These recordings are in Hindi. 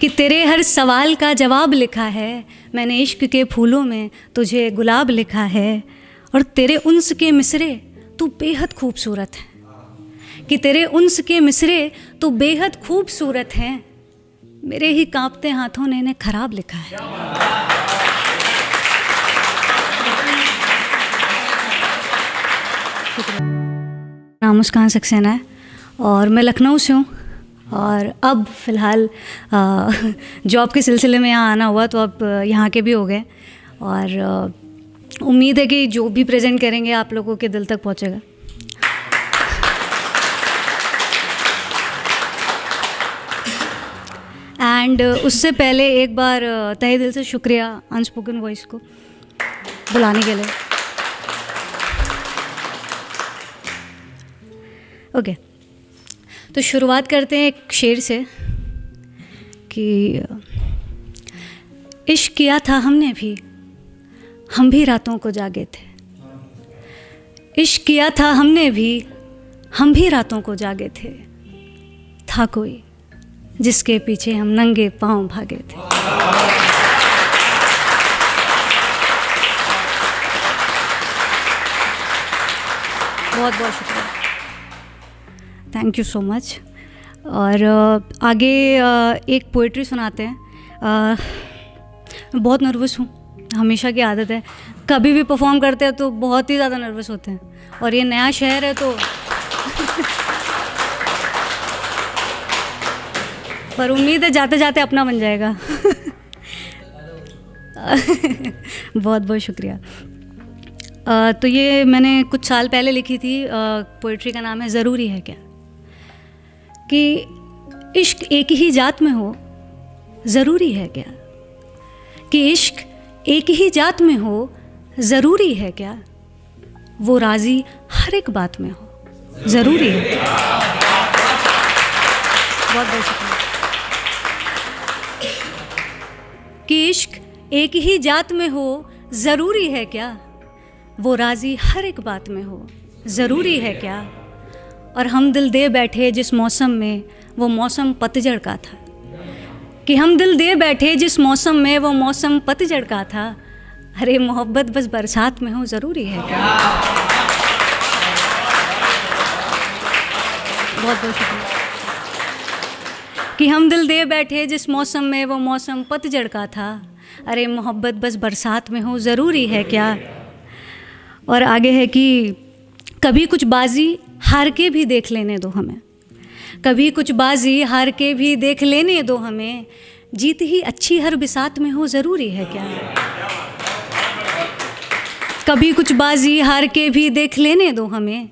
कि तेरे हर सवाल का जवाब लिखा है मैंने, इश्क के फूलों में तुझे गुलाब लिखा है। और तेरे उन्स के मिसरे तू बेहद खूबसूरत है, कि तेरे उन्स के मिसरे तू बेहद खूबसूरत है। मेरे ही कांपते हाथों ने इन्हें खराब लिखा है। नाम मुस्कान सक्सेना है और मैं लखनऊ से हूँ। और अब फ़िलहाल जॉब के सिलसिले में यहाँ आना हुआ, तो अब यहाँ के भी हो गए। और उम्मीद है कि जो भी प्रेजेंट करेंगे आप लोगों के दिल तक पहुँचेगा। एंड उससे पहले एक बार तहे दिल से शुक्रिया अनस्पोकन वॉइस को बुलाने के लिए। ओके, तो शुरुआत करते हैं एक शेर से कि इश्क किया था हमने भी, हम भी रातों को जागे थे। इश्क किया था हमने भी, हम भी रातों को जागे थे। था कोई जिसके पीछे हम नंगे पांव भागे थे। बहुत बहुत शुक्रिया, थैंक यू सो मच। और आगे एक पोइट्री सुनाते हैं। मैं बहुत नर्वस हूँ, हमेशा की आदत है। कभी भी परफॉर्म करते हैं तो बहुत ही ज़्यादा नर्वस होते हैं, और ये नया शहर है तो पर उम्मीद है जाते जाते अपना बन जाएगा। बहुत बहुत शुक्रिया। तो ये मैंने कुछ साल पहले लिखी थी। पोइट्री का नाम है ज़रूरी है क्या। कि इश्क एक ही जात में हो ज़रूरी है क्या, कि इश्क एक ही जात में हो ज़रूरी है क्या, वो राज़ी हर एक बात में हो ज़रूरी है। बहुत बहुत शुक्रिया। कि इश्क एक ही जात में हो ज़रूरी है क्या, वो राज़ी हर एक बात में हो ज़रूरी है क्या। और हम दिल दे बैठे जिस मौसम में वो मौसम पतझड़ का था, कि हम दिल दे बैठे जिस मौसम में वो मौसम पतझड़ का था। अरे मोहब्बत बस बरसात में हो ज़रूरी है क्या। बहुत बहुत शुक्रिया। कि हम दिल दे बैठे जिस मौसम में वो मौसम पतझड़ का था। अरे मोहब्बत बस बरसात में हो ज़रूरी है क्या। और आगे है कि कभी कुछ बाजी हार के भी देख लेने दो हमें, कभी कुछ बाजी हार के भी देख लेने दो हमें। जीत ही अच्छी हर बिसात में हो ज़रूरी है क्या। कभी कुछ बाजी हार के भी देख लेने दो हमें,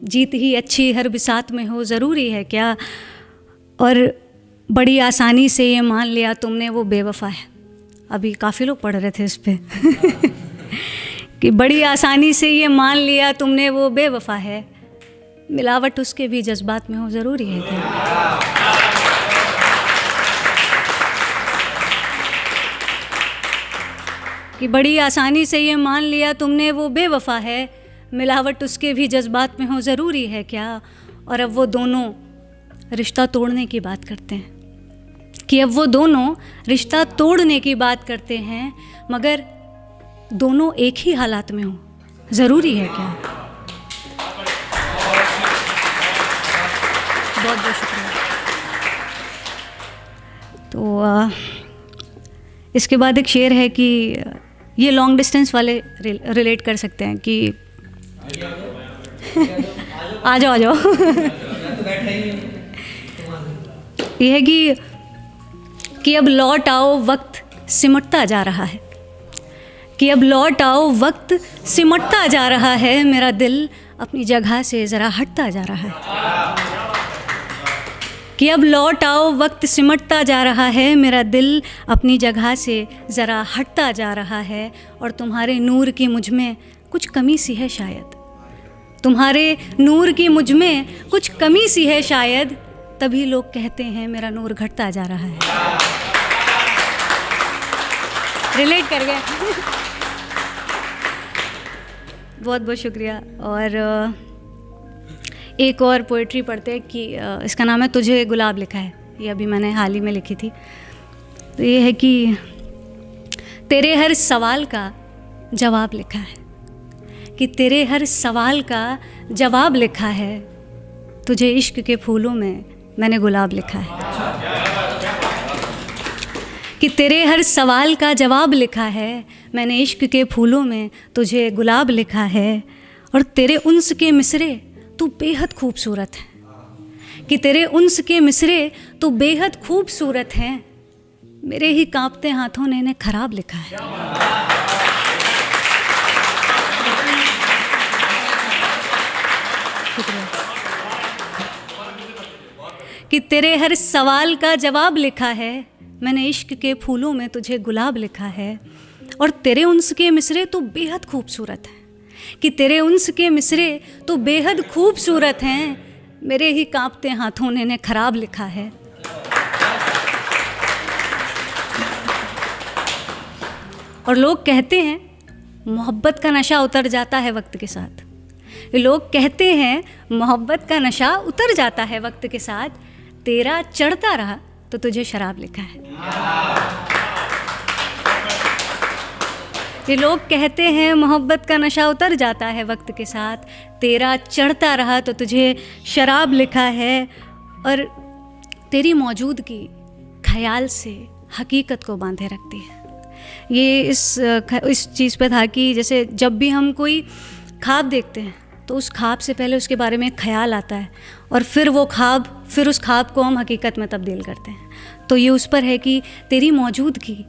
जीत ही अच्छी हर बिसात में हो ज़रूरी है क्या। और बड़ी आसानी से ये मान लिया तुमने वो बेवफ़ा है। अभी काफ़ी लोग पढ़ रहे थे इस पे कि बड़ी आसानी से ये मान लिया तुमने वो बेवफ़ा है। मिलावट उसके भी जज्बात में हो ज़रूरी है क्या। कि बड़ी आसानी से ये मान लिया तुमने वो बेवफ़ा है, मिलावट उसके भी जज्बात में हो ज़रूरी है क्या। और अब वो दोनों रिश्ता तोड़ने की बात करते हैं, कि अब वो दोनों रिश्ता तोड़ने की बात करते हैं, मगर दोनों एक ही हालात में हो ज़रूरी है क्या। बहुत बहुत शुक्रिया। तो इसके बाद एक शेर है कि ये लॉन्ग डिस्टेंस वाले रिलेट कर सकते हैं कि आ जाओ आ जाओ। ये है कि अब लौट आओ वक्त सिमटता जा रहा है, कि अब लौट आओ वक्त सिमटता जा रहा है। मेरा दिल अपनी जगह से ज़रा हटता जा रहा है। कि अब लौट आओ वक्त सिमटता जा रहा है, मेरा दिल अपनी जगह से ज़रा हटता जा रहा है। और तुम्हारे नूर की मुझ में कुछ कमी सी है शायद, तुम्हारे नूर की मुझ में कुछ कमी सी है शायद, तभी लोग कहते हैं मेरा नूर घटता जा रहा है। रिलेट कर गए। बहुत बहुत शुक्रिया। और एक और पोइट्री पढ़ते हैं कि इसका नाम है तुझे गुलाब लिखा है। ये अभी मैंने हाल ही में लिखी थी। तो ये है कि तेरे हर सवाल का जवाब लिखा है, कि तेरे हर सवाल का जवाब लिखा है, तुझे इश्क के फूलों में मैंने गुलाब लिखा है। कि तेरे हर सवाल का जवाब लिखा है, मैंने इश्क के फूलों में तुझे गुलाब लिखा है। और तेरे उन्स के मिसरे तू बेहद खूबसूरत है, कि तेरे उन्स के मिसरे तू बेहद खूबसूरत है, मेरे ही कांपते हाथों ने इन्हें खराब लिखा है। कि तेरे हर सवाल का जवाब लिखा है, मैंने इश्क के फूलों में तुझे गुलाब लिखा है। और तेरे उन्स के मिसरे तो बेहद खूबसूरत हैं, कि तेरे उन्स के मिसरे तो बेहद खूबसूरत हैं, मेरे ही कांपते हाथों ने इन्हें खराब लिखा है। और लोग कहते हैं मोहब्बत का नशा उतर जाता है वक्त के साथ। लोग कहते हैं मोहब्बत का नशा उतर जाता है वक्त के साथ, तेरा चढ़ता रहा तो तुझे शराब लिखा है। ये लोग कहते हैं मोहब्बत का नशा उतर जाता है वक्त के साथ, तेरा चढ़ता रहा तो तुझे शराब लिखा है। और तेरी मौजूदगी ख्याल से हकीकत को बांधे रखती है। ये इस चीज़ पे था कि जैसे जब भी हम कोई ख्वाब देखते हैं तो उस ख्वाब से पहले उसके बारे में एक ख्याल आता है, और फिर उस ख्वाब को हम हकीकत में तब्दील करते हैं। तो ये उस पर है कि तेरी मौजूदगी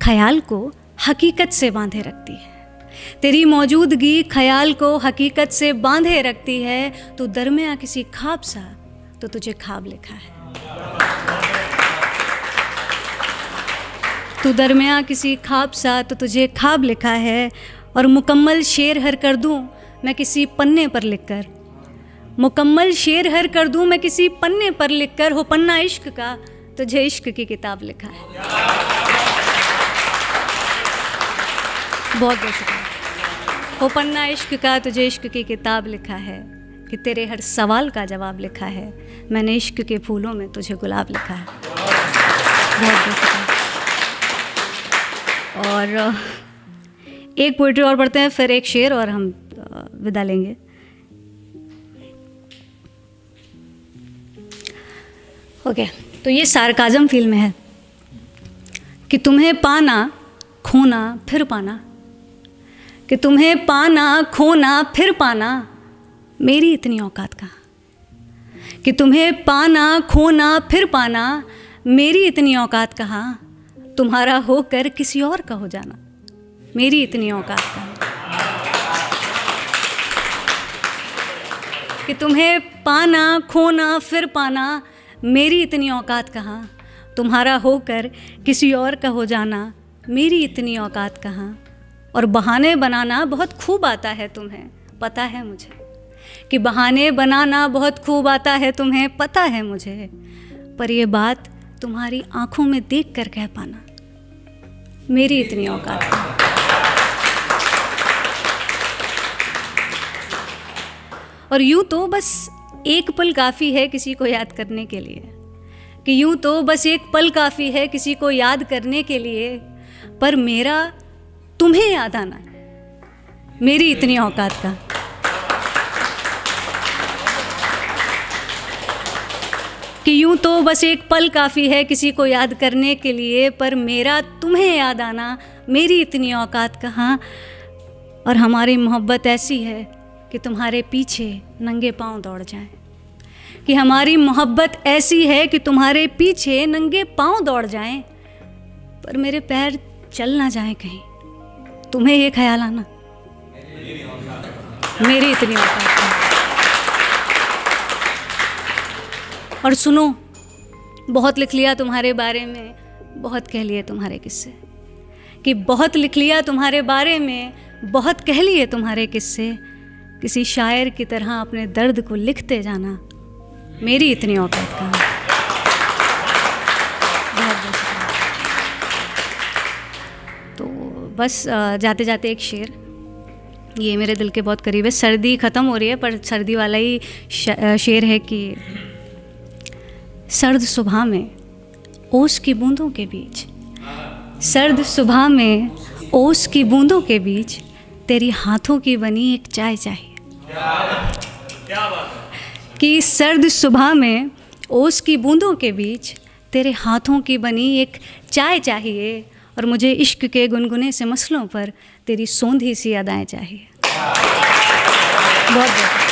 ख्याल को हकीकत से बांधे रखती है। तेरी मौजूदगी ख्याल को हकीकत से बांधे रखती है। तो दरमियाँ किसी ख्वाब सा तो तुझे ख्वाब लिखा है। तू दरमियाँ किसी ख्वाब सा तो तुझे ख्वाब लिखा है। और मुकम्मल शेर हर कर दूँ मैं किसी पन्ने पर लिखकर, मुकम्मल शेर हर कर दूँ मैं किसी पन्ने पर लिखकर, हो पन्ना इश्क का तुझे इश्क की किताब लिखा है। बहुत बहुत शुक्रिया। हो पन्ना इश्क का तुझे इश्क की किताब लिखा है, कि तेरे हर सवाल का जवाब लिखा है, मैंने इश्क के फूलों में तुझे गुलाब लिखा है। बहुत बहुत शुक्रिया। और एक पोइट्री और पढ़ते हैं, फिर एक शेर और हम विदा लेंगे। ओके, तो ये सार्काज़म फिल्म है कि तुम्हें पाना खोना फिर पाना, कि तुम्हें पाना खोना फिर पाना, मेरी इतनी औकात कहाँ। कि तुम्हें पाना खोना फिर पाना, मेरी इतनी औकात कहाँ। तुम्हारा होकर किसी और का हो जाना, मेरी इतनी औकात कहाँ। कि तुम्हें पाना खोना फिर पाना, मेरी इतनी औकात कहाँ। तुम्हारा होकर किसी और का हो जाना, मेरी इतनी औकात कहाँ। और बहाने बनाना बहुत खूब आता है तुम्हें, पता है मुझे, कि बहाने बनाना बहुत खूब आता है तुम्हें, पता है मुझे। पर ये बात तुम्हारी आंखों में देख कर कह पाना, मेरी इतनी औकात कहाँ। और यूँ तो बस एक पल काफ़ी है किसी को याद करने के लिए, कि यूँ तो बस एक पल काफ़ी है किसी को याद करने के लिए, पर मेरा तुम्हें याद आना मेरी इतनी औकात का। कि यूँ तो बस एक पल काफ़ी है किसी को याद करने के लिए, पर मेरा तुम्हें याद आना मेरी इतनी औकात कहाँ। और हमारी मोहब्बत ऐसी है कि तुम्हारे पीछे नंगे पांव दौड़ जाएं, कि हमारी मोहब्बत ऐसी है कि तुम्हारे पीछे नंगे पांव दौड़ जाएं, पर मेरे पैर चल ना जाएं कहीं, तुम्हें ये ख्याल आना मेरी इतनी औकात है। और सुनो, बहुत लिख लिया तुम्हारे बारे में, बहुत कह लिए तुम्हारे किस्से, कि बहुत लिख लिया तुम्हारे बारे में, बहुत कह लिए तुम्हारे किस्से। किसी शायर की तरह अपने दर्द को लिखते जाना, मेरी इतनी औकात का। बहुत बहुत शुक्रिया। तो बस जाते जाते एक शेर, ये मेरे दिल के बहुत करीब है। सर्दी ख़त्म हो रही है पर सर्दी वाला ही शेर है कि सर्द सुबह में ओस की बूंदों के बीच सर्द सुबह में ओस की बूंदों के बीच तेरी हाथों की बनी एक चाय चाहिए। क्या बात है। कि सर्द सुबह में ओस की बूंदों के बीच तेरे हाथों की बनी एक चाय चाहिए, और मुझे इश्क के गुनगुने से मसलों पर तेरी सोंधी सी अदाएं चाहिए। बहुत बहुत